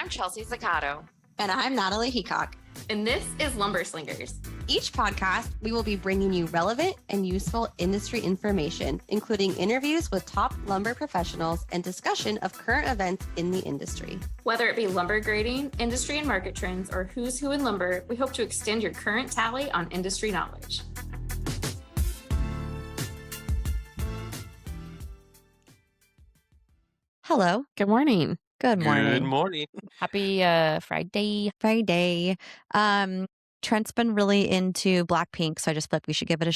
I'm Chelsea Zaccato. And I'm Natalie Heacock. And this is Lumber Slingers. Each podcast, we will be bringing you relevant and useful industry information, including interviews with top lumber professionals and discussion of current events in the industry. Whether it be lumber grading, industry and market trends, or who's who in lumber, we hope to extend your current tally on industry knowledge. Hello. Good morning. Good morning. Good morning. Happy Friday. Friday. Trent's been really into Blackpink, so I just feel like we should give them a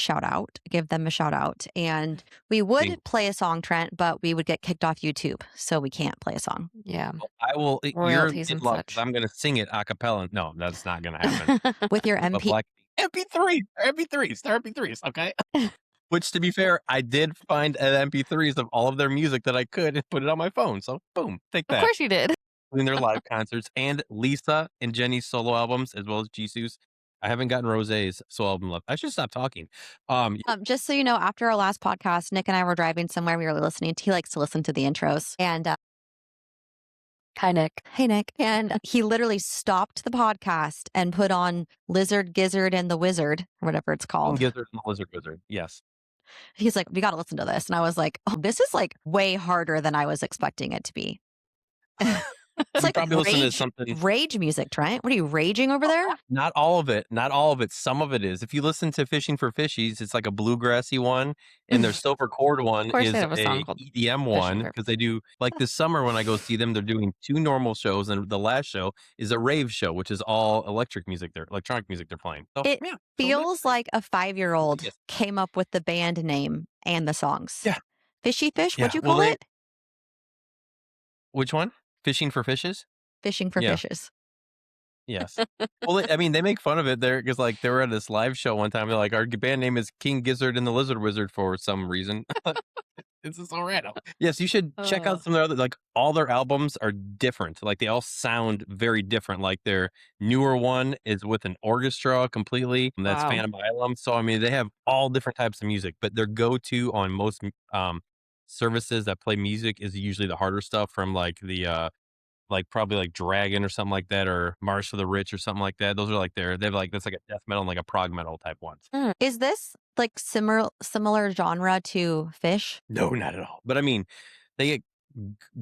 shout out. And we would play a song, Trent, but we would get kicked off YouTube, so we can't play a song. Yeah. I will. Royalties You're and in luck, such. 'cause I'm going to sing it a cappella. No, that's not going to happen. With your But MP. MP3s, they're MP3s, okay? Which, to be fair, I did find MP3s of all of their music that I could and put it on my phone. So, boom, take Of that. course you did. In their live concerts and Lisa and Jenny's solo albums, as well as Jisoo's. I haven't gotten Rosé's solo album left. I should stop talking. Just so you know, after our last podcast, Nick and I were driving somewhere. We were listening to, he likes to listen to the intros. And Hi, Nick. hey, Nick. And he literally stopped the podcast and put on Lizard, Gizzard, and the Wizard, or whatever it's called. Gizzard and the Lizard Wizard. Yes. He's like, we got to listen to this. And I was like, oh, this is like way harder than I was expecting it to be. It's like probably listen to something. rage music, Trent. What are you raging over there? Not all of it. Not all of it. Some of it is. If you listen to Fishing for Fishies, it's like a bluegrassy one, and their silver cord one course is they have a song a called EDM one, for- because they do, like this summer when I go see them, they're doing 2 normal shows, and the last show is a rave show, which is all electronic music they're playing. So, It yeah, so Feels like a 5-year-old Yes. came up with the band name and the songs. Yeah. Fishy Fish, what'd Yeah, you well, call they- it? Which one? Fishing for Fishes? Fishing for Yeah. Fishes. Yes. Well, I mean, they make fun of it there because, like, they were at this live show one time. They're like, our band name is King Gizzard and the Lizard Wizard for some reason. This is so random. Yes, you should check out some of their other, like, all their albums are different. Like, they all sound very different. Like, their newer one is with an orchestra completely. That's Wow. Fandom. So, I mean, they have all different types of music, but their go-to on most services that play music is usually the harder stuff from, like, the like probably like Dragon or something like that, or March for the Rich or something like that. Those are like they've like, that's like a death metal and like a prog metal type ones. Is this like similar genre to Fish? No, not at all. But I mean, they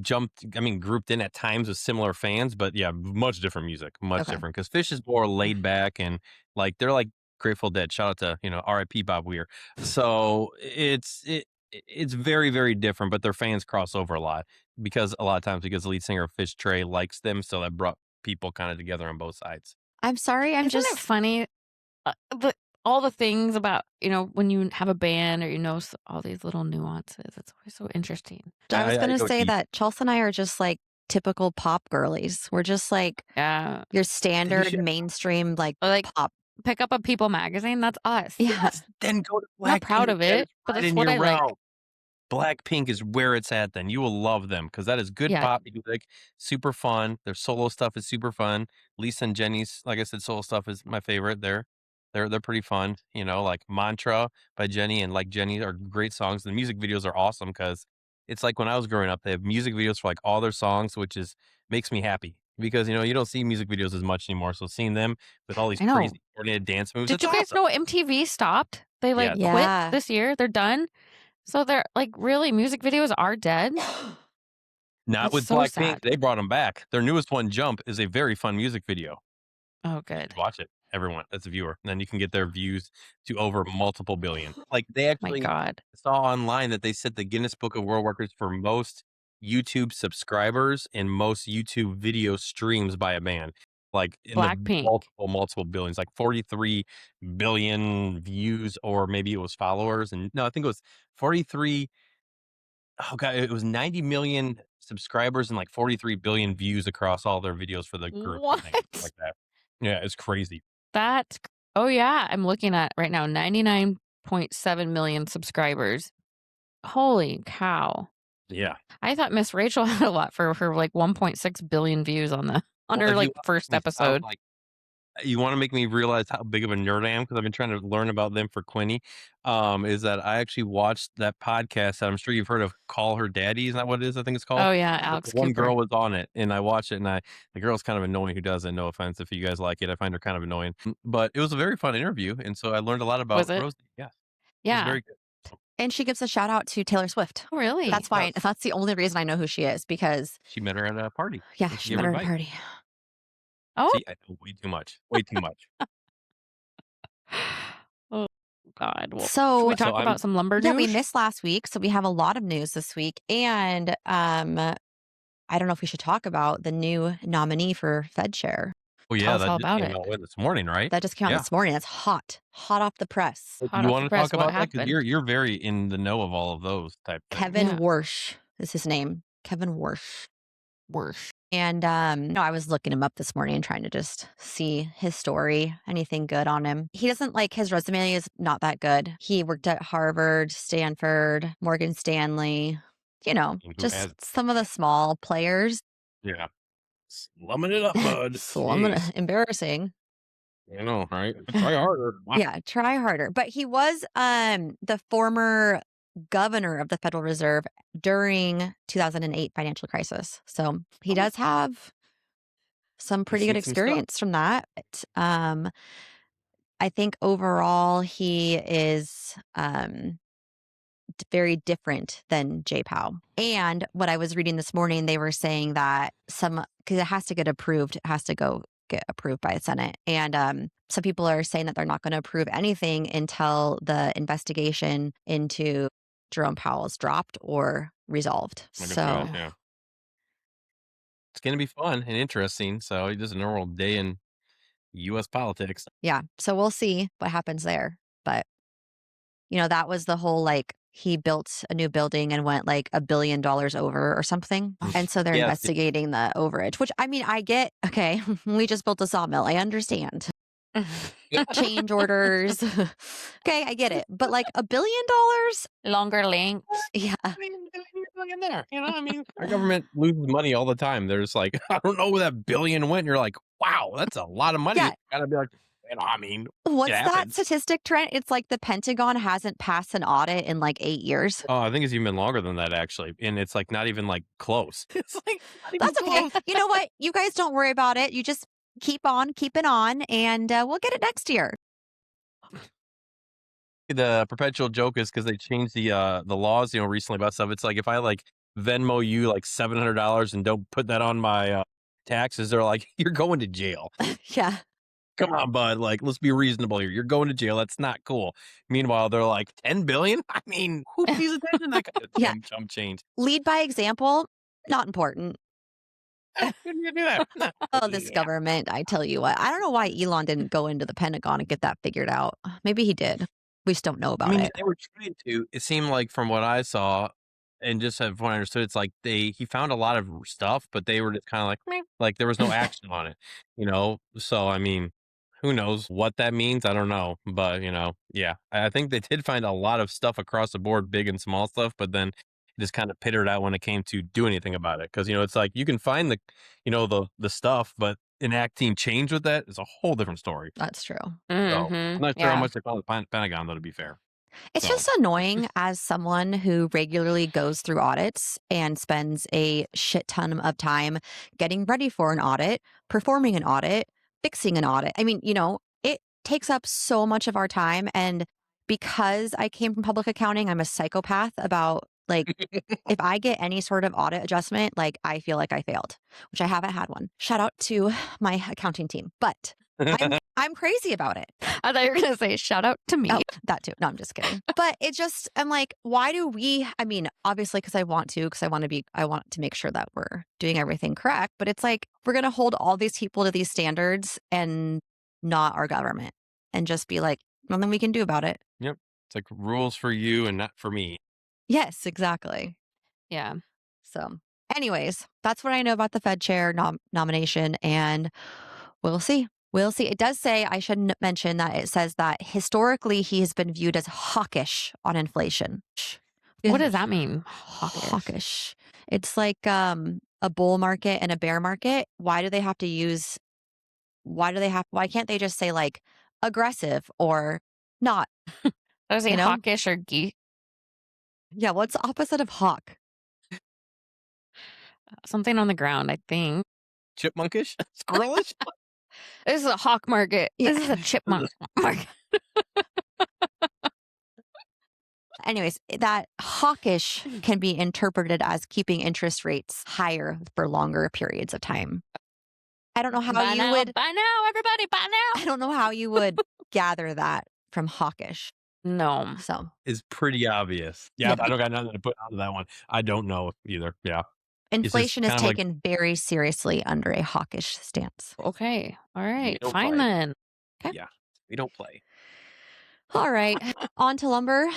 get grouped in at times with similar fans, but yeah, much different music, much Okay. different. Because Fish is more laid back and like they're like Grateful Dead. Shout out to R.I.P. Bob Weir. So it's very, very different, but their fans cross over a lot because the lead singer of Fish, Trey, likes them, so that brought people kind of together on both sides. I'm sorry, Isn't it funny? But all the things about, when you have a band or all these little nuances, it's always so interesting. I was going to go say deep. that Chelsea and I are just like typical pop girlies. We're just like Yeah. your standard should- mainstream like Like pop. pick up a People magazine. That's us. Yeah. Then go to I'm not proud Blackpink. of That it, is but right that's in what your I like. realm. Blackpink is where it's at. Then you will love them because that is good Yeah. pop music, super fun. Their solo stuff is super fun. Lisa and Jenny's, like I said, solo stuff is my favorite. They're pretty fun. Like Mantra by Jenny and Like Jenny are great songs. The music videos are awesome because it's like when I was growing up, they have music videos for like all their songs, which makes me happy because you don't see music videos as much anymore. So seeing them with all these I know. crazy coordinated dance moves, Did it's you guys awesome. know MTV stopped? They Yeah. Yeah. quit this year. They're done. So they're like, really, music videos are dead. Not That's with so Blackpink. sad. They brought them back. Their newest one, Jump, is a very fun music video. Oh, good. Watch it, everyone, as a viewer. And then you can get their views to over multiple billion. Like they My actually God. saw online that they set the Guinness Book of World Records for most YouTube subscribers and most YouTube video streams by a band. Like in the Blackpink. multiple billions, like 43 billion views, or maybe it was followers. And no, I think it was 43. Oh God, it was 90 million subscribers and like 43 billion views across all their videos for the group. I think, What? like that. Yeah, it's crazy. Oh yeah, I'm looking at right now 99.7 million subscribers. Holy cow. Yeah. I thought Miss Rachel had a lot for her like 1.6 billion views on Well, her if like you first watch me sound episode. like you want to make me realize how big of a nerd I am because I've been trying to learn about them for Quinny. Is that I actually watched that podcast that I'm sure you've heard of, Call Her Daddy. Is that what it is? I think it's called. Oh yeah, The Alex one Cooper. girl was on it, and I watched it, and the girl's kind of annoying who does it. No offense if you guys like it, I find her kind of annoying, but it was a very fun interview, and so I learned a lot about Was it? Rosie. Yeah, it was Yeah. very good. And she gives a shout out to Taylor Swift. Oh, really? That's fine. Yes. That's the only reason I know who she is, because She met her at a party. yeah, and she gave met her at a advice. party. Oh. See, I know way too much. Way too much. Oh God. Well, should So we talk about some lumber yeah, news? we missed last week, so we have a lot of news this week, and I don't know if we should talk about the new nominee for Fed chair. Oh Tell yeah, us that all just about came it. out this morning, right? That just came out Yeah. this morning. That's hot off the press. Hot You off want the to press. talk What about that? Because happened? you're very in the know of all of those type things. Kevin Yeah. Warsh is his name. Kevin Warsh. Worse. And no, I was looking him up this morning and trying to just see his story, anything good on him. He doesn't like, his resume is not that good. He worked at Harvard, Stanford, Morgan Stanley, you know, Who just hasn't? some of the small players. Yeah. Slumming it up, bud. Jeez. Embarrassing. I know, right? Try harder. Wow. Yeah, try harder. But he was the former governor of the Federal Reserve during 2008 financial crisis. So he does have some pretty good seen some stuff. experience from that. I think overall he is very different than Jay Powell. And what I was reading this morning, they were saying that because it has to get approved, it has to get approved by the Senate. And some people are saying that they're not going to approve anything until the investigation into Jerome Powell is dropped or resolved. So yeah. It's going to be fun and interesting. So just a normal day in U.S. politics. yeah, so we'll see what happens there. But, you know, that was the whole, like, he built a new building and went like $1 billion over or something. And so they're Yes. investigating the overage, which, I mean, I get, okay, we just built a sawmill. I understand. Change orders. Okay, I get it. But like $1 billion? Longer lengths. Yeah. I mean, in there, you know, I mean, our government loses money all the time. There's like, I don't know where that billion went. And you're like, wow, that's a lot of money. Yeah. You gotta be like, you know, I mean, What's it that happens. statistic, Trent? It's like the Pentagon hasn't passed an audit in like 8 years. Oh, I think it's even longer than that, actually. And it's like not even like close. It's like, not even That's okay. close. You know what? You guys don't worry about it. You just keep on keeping on, and we'll get it next year. The perpetual joke is because they changed the laws, you know, recently about stuff. It's like if I like Venmo you like $700 and don't put that on my taxes, they're like, you're going to jail. Yeah. Come on, bud. Like, let's be reasonable here. You're going to jail. That's not cool. Meanwhile, they're like 10 billion. I mean, who pays attention to that kind of Yeah. chump change? Lead by example, not important. Who do you do that? No. Oh, this government, I tell you what. I don't know why Elon didn't go into the Pentagon and get that figured out. Maybe he did. We just don't know about I mean, it. they were trying to. It seemed like from what I saw, and just from what I understood, it's like he found a lot of stuff, but they were just kind of like, meh, like there was no action on it, you know. So I mean, who knows what that means? I don't know, but you know, yeah, I think they did find a lot of stuff across the board, big and small stuff, but then it just kind of pittered out when it came to do anything about it, because you know it's like you can find the, you know, the stuff, but enacting change with that is a whole different story. That's true. So I'm not sure how Yeah. much they call the Pentagon, though. To be fair. It's So. just annoying as someone who regularly goes through audits and spends a shit ton of time getting ready for an audit, performing an audit, fixing an audit. I mean, you know, it takes up so much of our time. And because I came from public accounting, I'm a psychopath about like, if I get any sort of audit adjustment, like I feel like I failed, which I haven't had one. Shout out to my accounting team, but I'm crazy about it. I thought you were gonna say shout out to me. Oh, that too. No, I'm just kidding. But it just, I'm like, why do we, I mean, obviously because I want to make sure that we're doing everything correct. But it's like, we're going to hold all these people to these standards and not our government and just be like, nothing we can do about it. Yep. It's like rules for you and not for me. Yes, exactly. Yeah. So anyways, that's what I know about the Fed chair nomination, and we'll see. We'll see. It does say, I should mention that it says that historically he has been viewed as hawkish on inflation. What does that mean? Hawkish. Hawkish. It's like a bull market and a bear market. Why do they have to use why can't they just say like aggressive or not? I was say You know? hawkish or geek. Yeah, what's the opposite of hawk? Something on the ground, I think. Chipmunkish? Squirrelish? This is a hawk market. Yeah. This is a chipmunk market. Anyways, that hawkish can be interpreted as keeping interest rates higher for longer periods of time. I don't know how Bye you now, would bye now, everybody, bye now. I don't know how you would gather that from hawkish. No. So Is pretty obvious. Yeah, Yeah. I don't got nothing to put onto that one. I don't know either. Yeah. inflation is kind of like- taken very seriously under a hawkish stance. Okay. All right. don't Fine play. then. Yeah. We don't play. All right, on to lumber.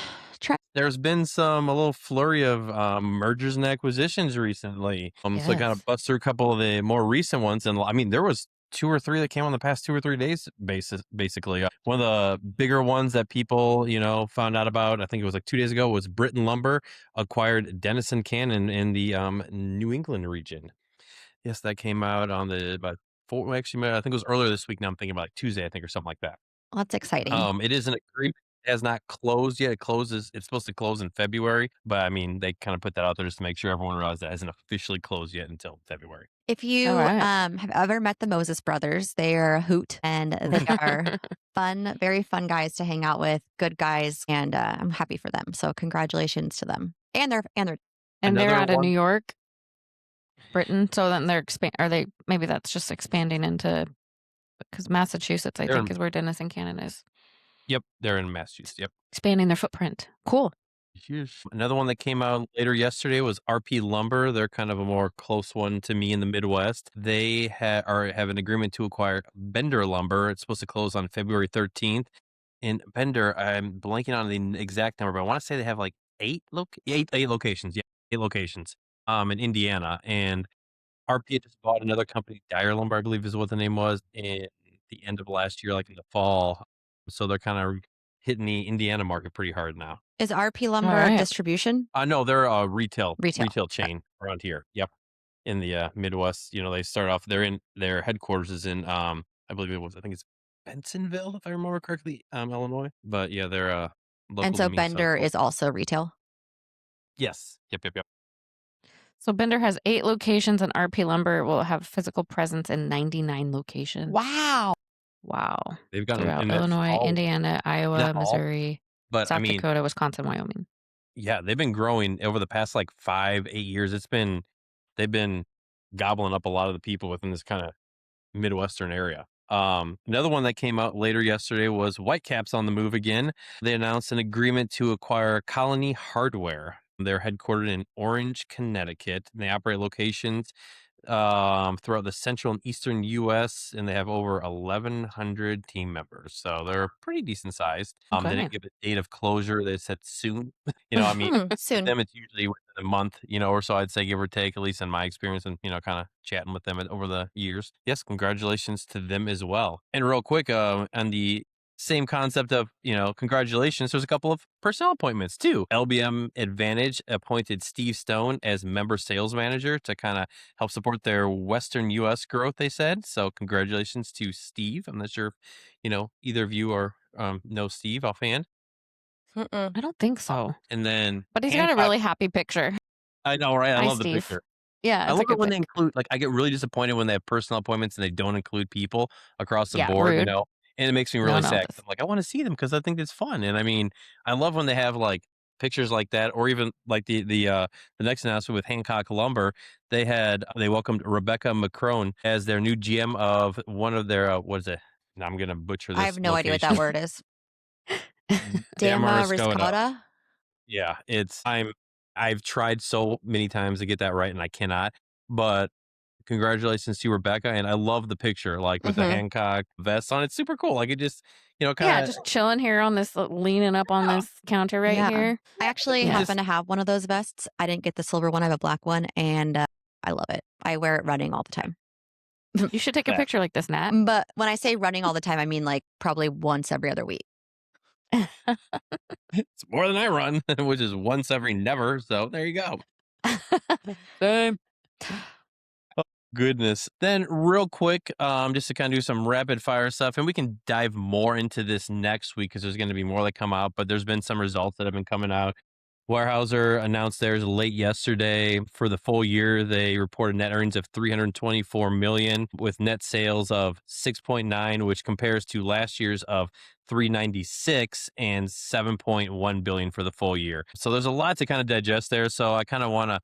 There's been a little flurry of mergers and acquisitions recently. So I kind Yes. of bust through a couple of the more recent ones. And I mean, there was 2 or 3 that came on the past 2 or 3 days basically. One of the bigger ones that people, found out about, I think it was like 2 days ago, was Britain Lumber acquired Denison Cannon in the New England region. Yes, that came out on about 4, actually, I think it was earlier this week. Now I'm thinking about like Tuesday, I think, or something like that. Well, that's exciting. It is an agreement. It has not closed yet. It's supposed to close in February, but I mean, they kind of put that out there just to make sure everyone realizes that it hasn't officially closed yet until February. If you right. have ever met the Moses brothers, they are a hoot and they are fun, very fun guys to hang out with, good guys, and I'm happy for them. So congratulations to them and their And they're Another out of one- New York, Britain. So then they're maybe that's just expanding into, because Massachusetts, I They're think, in- is where Denison Cannon is. Yep, they're in Massachusetts. Yep. Expanding their footprint. Cool. Huge. Another one that came out later yesterday was RP Lumber. They're kind of a more close one to me in the Midwest. They have an agreement to acquire Bender Lumber. It's supposed to close on February 13th. In Bender, I'm blanking on the exact number, but I want to say they have like 8 locations. Yeah, 8 locations. In Indiana, and RP just bought another company, Dyer Lumber, I believe is what the name was, in the end of last year, like in the fall. So they're kind of hitting the Indiana market pretty hard now. Is RP Lumber right. distribution? No, they're a retail Retail. chain around here. Yep, in the Midwest. They start off. Their headquarters is in I believe I think it's Bensonville, if I remember correctly, Illinois. But yeah, they're local. And so to me, Bender cool. is also retail. Yes. Yep. So Bender has 8 locations, and RP Lumber will have physical presence in 99 locations. Wow. They've got Throughout and that's Illinois, all- Indiana, Iowa, not all, Missouri, but South I mean, Dakota, Wisconsin, Wyoming. yeah, they've been growing over the past like 5-8 years. They've been gobbling up a lot of the people within this kind of Midwestern area. Another one that came out later yesterday was Whitecaps on the move again. They announced an agreement to acquire Colony Hardware. They're headquartered in Orange, Connecticut, and they operate locations throughout the central and eastern U.S., and they have over 1,100 team members. So they're pretty decent sized. They Okay. didn't give a date of closure. They said soon. I mean, Soon. them it's usually within a month, or so, I'd say, give or take, at least in my experience, and kind of chatting with them over the years. Yes, congratulations to them as well. And real quick, on the same concept of, congratulations, there's a couple of personnel appointments too. LBM Advantage appointed Steve Stone as member sales manager to kind of help support their Western U.S. growth, they said. So congratulations to Steve. I'm not sure if, either of you are know Steve offhand. Mm-mm. I don't think so. And then But he's got a Hancock- really happy picture. I know, right? I Hi, love the Steve. picture. Yeah. I it's a love it good when pic. they include, I get really disappointed when they have personal appointments and they don't include people across the Yeah, board, rude. and it makes me No, really no, sad. that's- I'm like, I want to see them because I think it's fun. And I mean, I love when they have pictures like that, or even like the next announcement with Hancock Lumber. They welcomed Rebecca McCrone as their new GM of one of their, what is it? Now I'm going to butcher this. I have no idea what that location. word is. Damariscotta. Damariscotta? Yeah, I've tried so many times to get that right, and I cannot. But congratulations to Rebecca, and I love the picture, with the Mhm. Hancock vest on. It's super cool. It just, kind Yeah, of. just chilling here on this, leaning up on this counter right Yeah. here. I actually Yeah. happen to have one of those vests. I didn't get the silver one. I have a black one, and I love it. I wear it running all the time. You should take a Yeah. picture like this, Nat. But when I say running all the time, I mean probably once every other week. It's more than I run, which is once every never. So there you go. Same. Goodness. Then real quick, just to kind of do some rapid fire stuff, and we can dive more into this next week because there's going to be more that come out, but there's been some results that have been coming out. Weyerhaeuser announced theirs late yesterday. For the full year, they reported net earnings of $324 million with net sales of 6.9, which compares to last year's of 396 and 7.1 billion for the full year. So there's a lot to kind of digest there. So I kind of want to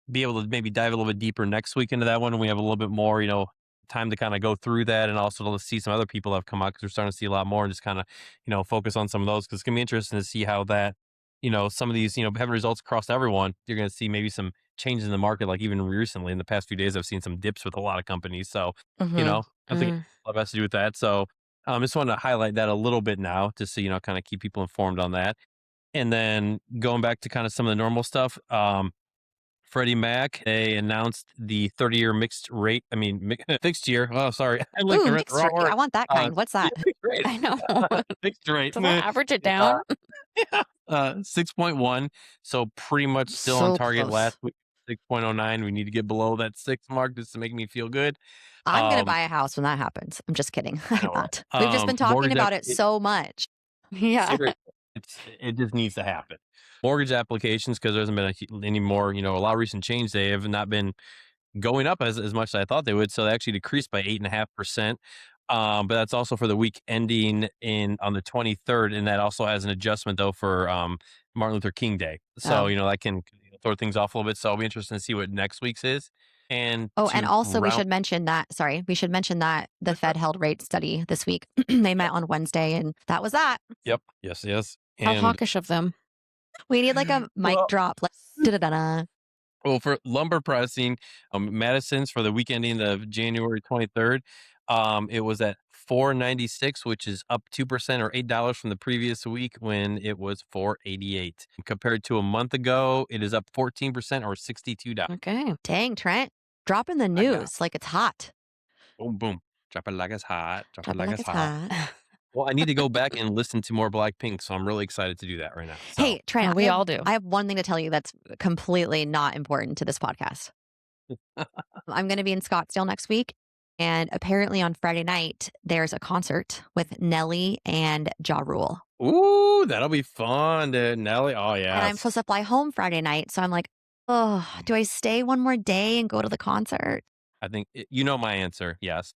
be able to maybe dive a little bit deeper next week into that one. And we have a little bit more, time to kind of go through that and also to see some other people that have come out because we're starting to see a lot more and just kind of, focus on some of those because it's going to be interesting to see how that, some of these, having results across everyone, you're going to see maybe some changes in the market. Like even recently in the past few days, I've seen some dips with a lot of companies. So, I think it has to do with that. So I just wanted to highlight that a little bit now just so, kind of keep people informed on that. And then going back to kind of some of the normal stuff, Freddie Mac, they announced the 30-year fixed year. Oh, sorry. I looked Ooh, at the mixed wrong rate. word. I want that kind. What's that? Fixed rate. I know. Fixed rate. Does that average it down? 6.1. So pretty much still on target. Close. Last week, 6.09. We need to get below that 6 mark just to make me feel good. I'm going to buy a house when that happens. I'm just kidding. I'm not. Right. We've just been talking about it so much. Yeah. It just needs to happen. Mortgage applications, because there hasn't been any more, a lot of recent change. They have not been going up as much as I thought they would. So they actually decreased by 8.5%. But that's also for the week ending on the 23rd. And that also has an adjustment though for Martin Luther King Day. So, that can throw things off a little bit. So it'll be interesting to see what next week's is. And also we should mention that the Fed held rate study this week. They met on Wednesday and that was that. Yep. Yes. How hawkish of them. We need like a mic drop. Like, da-da-da-da. Well, for lumber pricing, Madison's for the week ending of January 23rd, it was at $496, which is up 2% or $8 from the previous week when it was $488. Compared to a month ago, it is up 14% or $62. Okay. Dang, Trent. Dropping the news like it's hot. Boom, boom. Drop it like it's hot. Drop it like it's hot. Well, I need to go back and listen to more Blackpink, so I'm really excited to do that right now. So. Hey, Trent, we all do. I have one thing to tell you that's completely not important to this podcast. I'm going to be in Scottsdale next week, and apparently on Friday night, there's a concert with Nelly and Ja Rule. Ooh, that'll be fun, dude. Nelly, oh yeah. And I'm supposed to fly home Friday night, so I'm like, oh, do I stay one more day and go to the concert? I think you know my answer. Yes.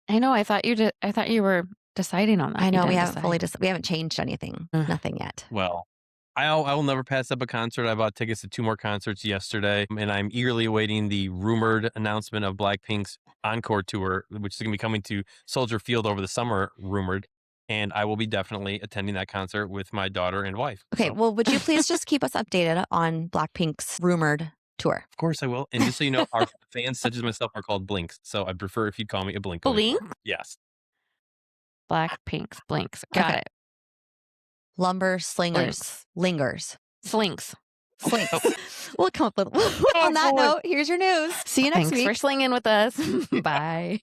I know. I thought you did. I thought you were deciding on that. I know we haven't we haven't changed anything. Nothing yet. Well, I will never pass up a concert. I bought tickets to 2 more concerts yesterday, and I'm eagerly awaiting the rumored announcement of Blackpink's encore tour, which is going to be coming to Soldier Field over the summer, rumored. And I will be definitely attending that concert with my daughter and wife. Okay, so. Well, would you please just keep us updated on Blackpink's rumored tour? Of course I will. And just so you know, our fans such as myself are called Blinks. So I'd prefer if you'd call me a Blink. Blink? Yes. Blackpink's Blinks. Got it. Lumber Slingers. Lingers. Slinks. We'll come up with on that note, here's your news. See you next week. Thanks for slinging with us. Bye.